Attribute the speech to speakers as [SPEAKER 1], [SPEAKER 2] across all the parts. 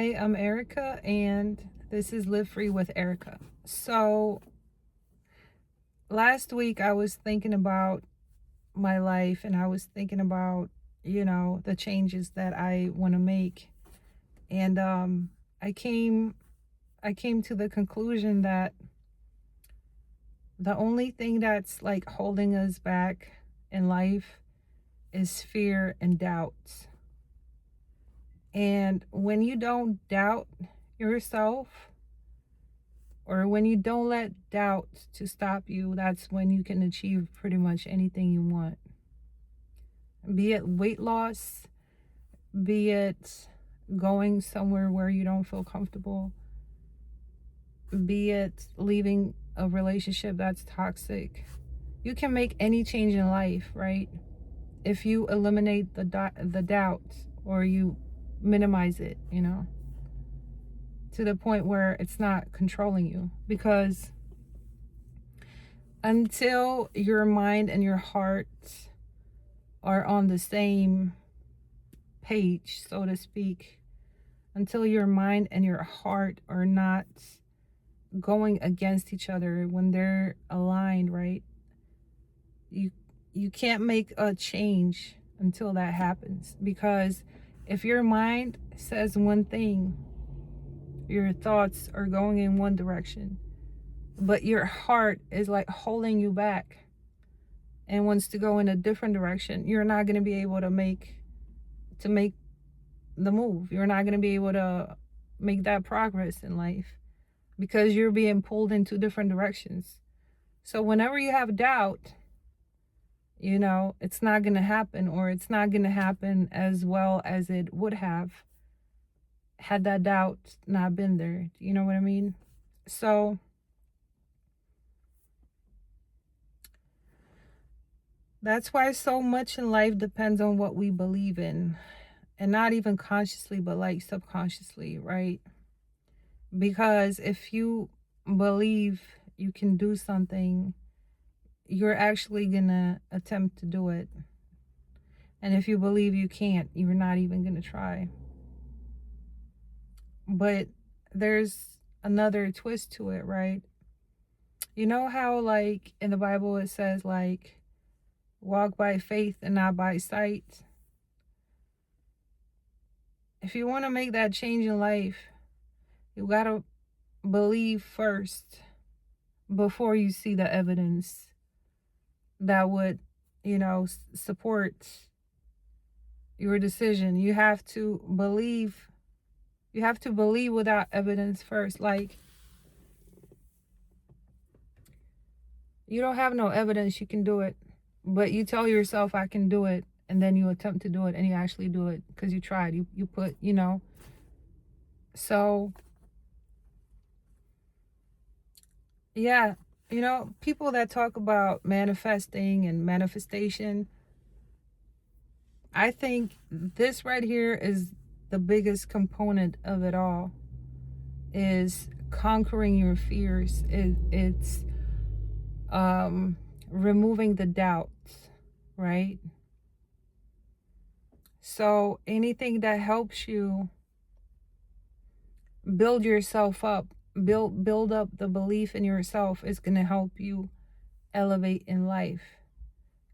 [SPEAKER 1] Hi, I'm Erica, and this is Live Free with Erica. So, last week I was thinking about my life and I was thinking about, the changes that I want to make. And I came I came to the conclusion that the only thing that's like holding us back in life is fear and doubt. And when you don't doubt yourself, or when you don't let doubt to stop you, that's when you can achieve pretty much anything you want. Be it weight loss, be it going somewhere where you don't feel comfortable, be it leaving a relationship that's toxic. You can make any change in life, right? If you eliminate the doubt, or you minimize it, to the point where it's not controlling you. Because until your mind and your heart are on the same page, so to speak, until your mind and your heart are not going against each other, when they're aligned, right? You you can't make a change until that happens. Because if your mind says one thing, your thoughts are going in one direction, but your heart is like holding you back and wants to go in a different direction, you're not going to be able to make the move. You're not going to be able to make that progress in life, because you're being pulled in two different directions. So whenever you have doubt, it's not going to happen, or it's not going to happen as well as it would have had that doubt not been there. You know what I mean? So that's why so much in life depends on what we believe in, and not even consciously, but like subconsciously, right? Because if you believe you can do something, you're actually gonna attempt to do it. And if you believe you can't, you're not even gonna try. But there's another twist to it, right? You know how, like, in the Bible it says, like, walk by faith and not by sight? If you want to make that change in life, you gotta believe first before you see the evidence that would, support your decision. You have to believe. You have to believe without evidence first. Like, you don't have no evidence you can do it, but you tell yourself I can do it, and then you attempt to do it, and you actually do it because you tried. You put, So yeah, people that talk about manifesting and manifestation, I think this right here is the biggest component of it all, is conquering your fears. It's removing the doubts, right? So anything that helps you build yourself up, build up the belief in yourself, is going to help you elevate in life.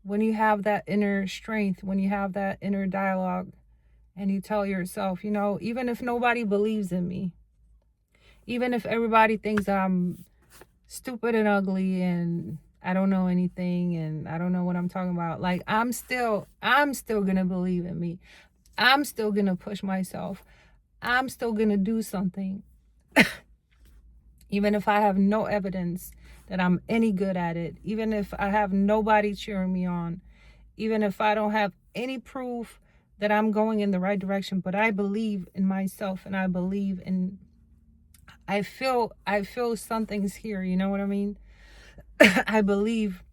[SPEAKER 1] When you have that inner strength, when you have that inner dialogue, and you tell yourself, even if nobody believes in me, even if everybody thinks I'm stupid and ugly and I don't know anything and I don't know what I'm talking about, like, I'm still going to believe in me. I'm still going to push myself. I'm still going to do something. Even if I have no evidence that I'm any good at it, even if I have nobody cheering me on, even if I don't have any proof that I'm going in the right direction, but I believe in myself, and I believe in, I feel something's here, you know what I mean? I believe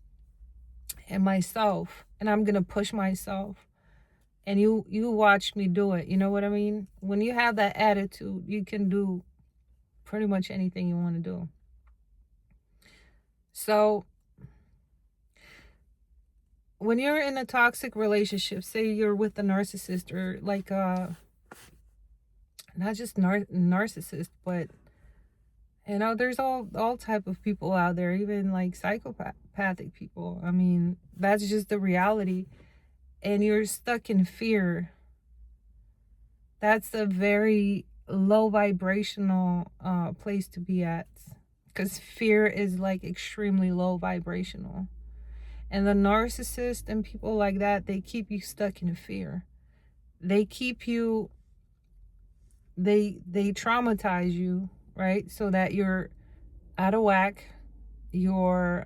[SPEAKER 1] in myself, and I'm going to push myself. And you watch me do it, you know what I mean? When you have that attitude, you can do pretty much anything you want to do. So when you're in a toxic relationship, say you're with a narcissist, or like not just narcissists, but there's all type of people out there, even like psychopathic people. I mean, that's just the reality. And you're stuck in fear. That's a very low vibrational place to be at, because fear is like extremely low vibrational. And the narcissist and people like that, they keep you stuck in fear. They keep you, they traumatize you, right? So that you're out of whack, you're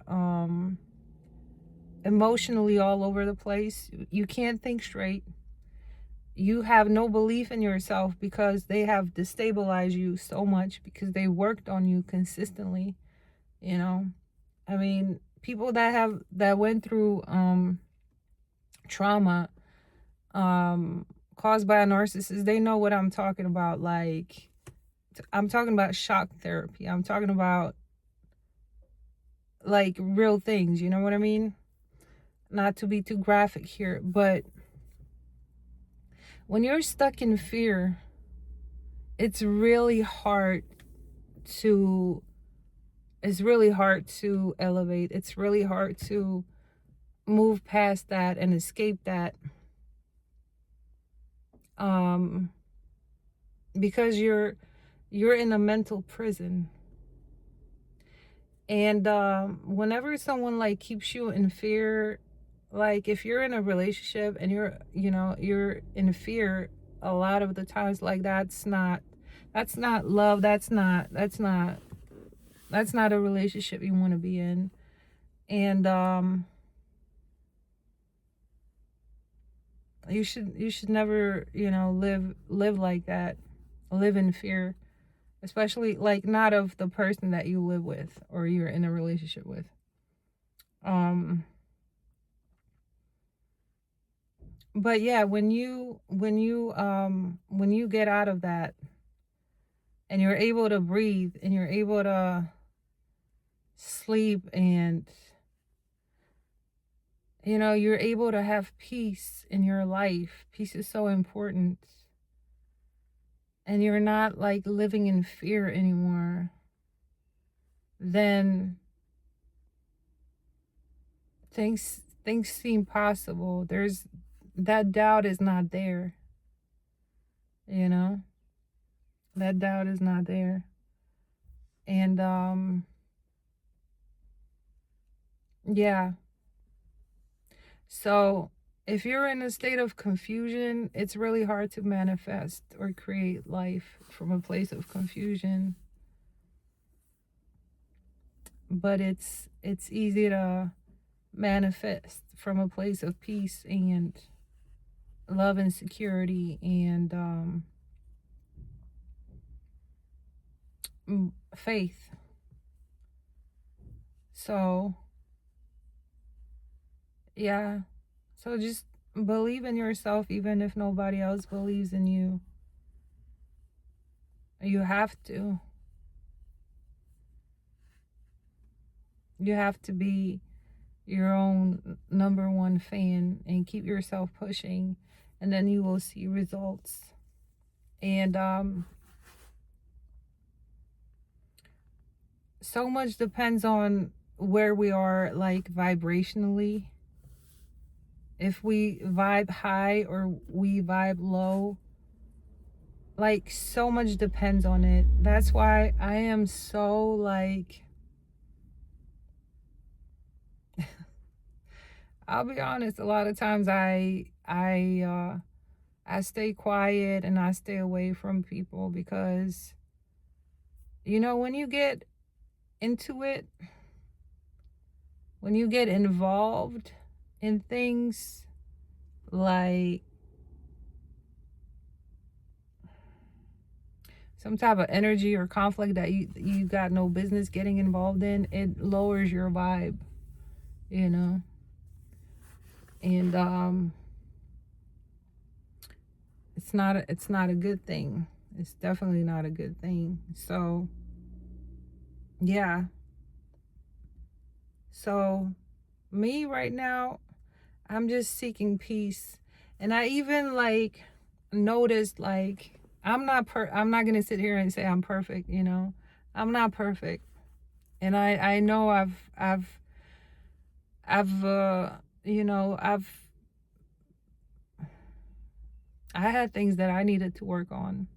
[SPEAKER 1] emotionally all over the place, you can't think straight, you have no belief in yourself because they have destabilized you so much, because they worked on you consistently, you know. I mean, people that went through trauma caused by a narcissist, they know what I'm talking about. Like, I'm talking about shock therapy, I'm talking about like real things, you know what I mean? Not to be too graphic here, but when you're stuck in fear, it's really hard to elevate. It's really hard to move past that and escape that, um because you're in a mental prison. And whenever someone like keeps you in fear, like if you're in a relationship and you're in fear a lot of the times, like that's not love, that's not a relationship you want to be in. And you should never, live like that, live in fear, especially like not of the person that you live with or you're in a relationship with. um but yeah, when you get out of that and you're able to breathe and you're able to sleep, and you're able to have peace in your life. Peace is so important. And you're not like living in fear anymore. Then things seem possible. There's that doubt is not there, you know? That doubt is not there. And yeah. So if you're in a state of confusion, it's really hard to manifest or create life from a place of confusion. But it's easy to manifest from a place of peace and love and security and faith. So yeah, so just believe in yourself even if nobody else believes in you. You have to. You have to be your own number one fan and keep yourself pushing, and then you will see results. And so much depends on where we are, like vibrationally. If we vibe high or we vibe low, like so much depends on it. That's why I am so like, I'll be honest, a lot of times I stay quiet and I stay away from people, because when you get into it, when you get involved in things like some type of energy or conflict that you got no business getting involved in, it lowers your vibe, you know. And it's not a good thing. It's definitely not a good thing. So yeah. So me right now, I'm just seeking peace. And I even like noticed, like, I'm not gonna sit here and say I'm perfect, you know. I'm not perfect. And I know I've you know, I had things that I needed to work on.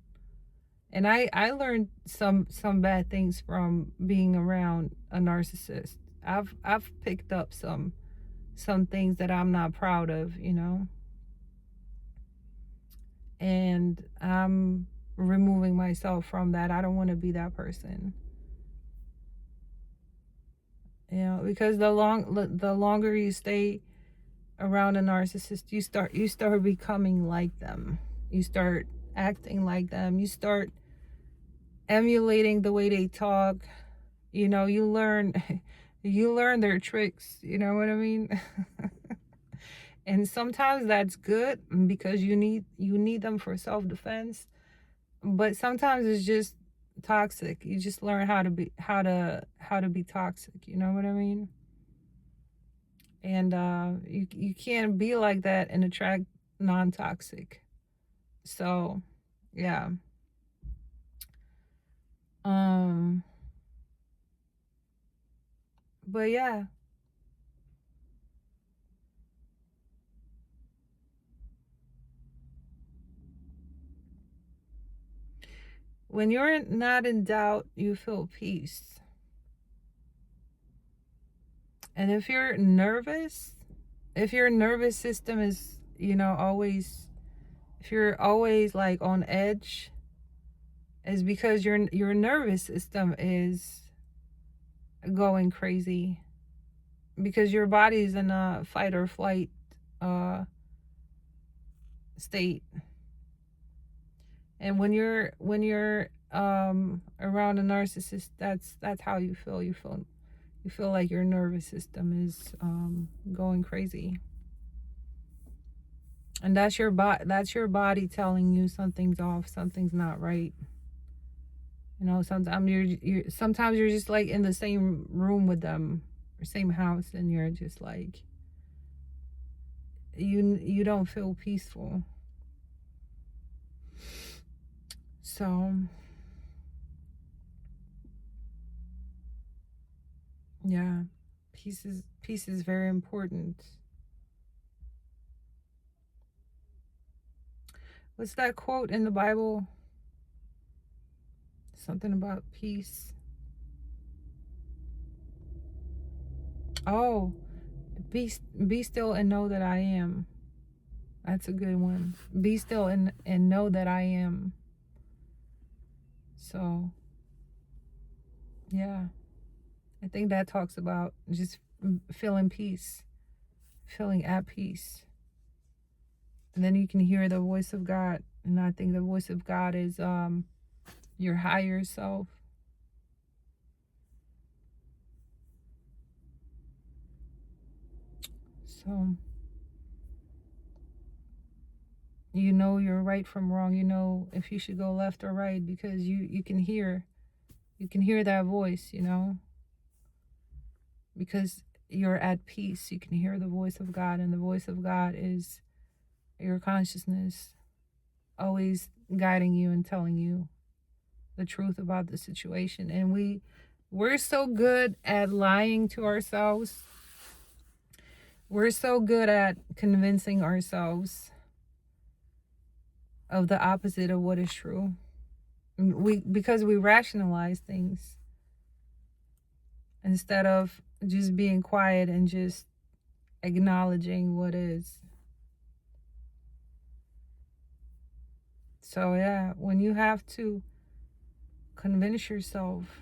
[SPEAKER 1] And I learned some bad things from being around a narcissist. I've picked up some things that I'm not proud of, you know. And I'm removing myself from that. I don't want to be that person. You know, because the longer you stay around a narcissist, you start becoming like them. You start acting like them. You start emulating the way they talk. You know, you learn you learn their tricks, you know what I mean? And sometimes that's good because you need them for self-defense, but sometimes it's just toxic. You just learn how to be toxic, you know what I mean? And you can't be like that and attract non-toxic. So, yeah. Um but yeah, when you're not in doubt, you feel peace. And if your nervous system is, you know, always, if you're always like on edge, is because your nervous system is going crazy, because your body's in a fight or flight uh state. And when you're around a narcissist, that's how you feel. You feel like your nervous system is going crazy. And that's your body telling you something's off, something's not right. You know, sometimes you're just like in the same room with them or same house, and you're just like you don't feel peaceful. So, yeah, peace is very important. What's that quote in the Bible? Something about peace. Oh, be be still and know that I am. That's a good one. Be still and know that I am. So, yeah, I think that talks about just feeling peace, feeling at peace. And then you can hear the voice of God. And I think the voice of God is your higher self. So you know you're right from wrong. You know if you should go left or right, because you can hear that voice, you know, because you're at peace. You can hear the voice of God, and the voice of God is your consciousness, always guiding you and telling you the truth about the situation. And we're so good at lying to ourselves. We're so good at convincing ourselves of the opposite of what is true. Because we rationalize things instead of just being quiet and just acknowledging what is. So yeah, when you have to convince yourself,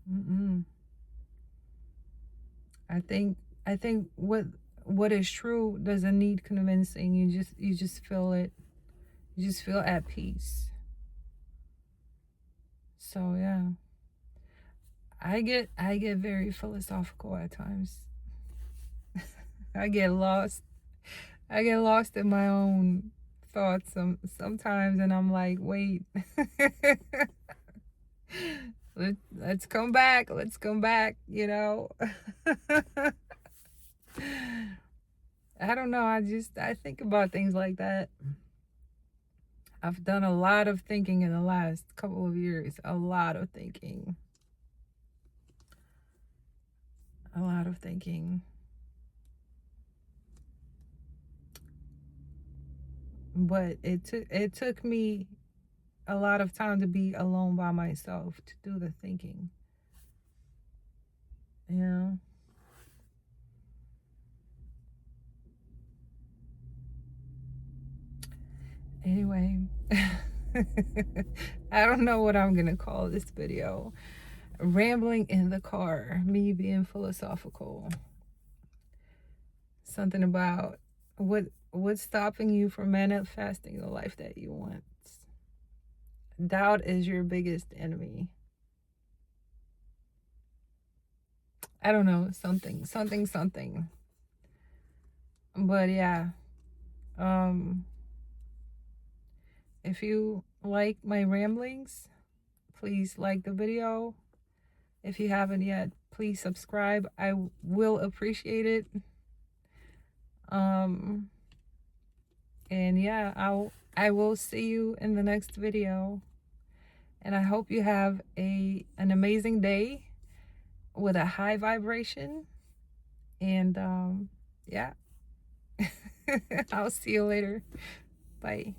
[SPEAKER 1] mm-mm, I think what is true doesn't need convincing. You just feel it. You just feel at peace. So yeah, I get very philosophical at times. I get lost. I get lost in my own thoughts sometimes, and I'm like, wait, let's come back. Let's come back. You know. I don't know. I think about things like that. I've done a lot of thinking in the last couple of years. A lot of thinking. A lot of thinking. But it took me a lot of time to be alone by myself to do the thinking. You know? Anyway, I don't know what I'm going to call this video. Rambling in the car, me being philosophical. Something about what's stopping you from manifesting the life that you want. Doubt is your biggest enemy. I don't know, something. But yeah, if you like my ramblings, please like the video. If you haven't yet, please subscribe. I will appreciate it. And yeah, I will see you in the next video. And I hope you have an amazing day with a high vibration. And yeah. I'll see you later. Bye.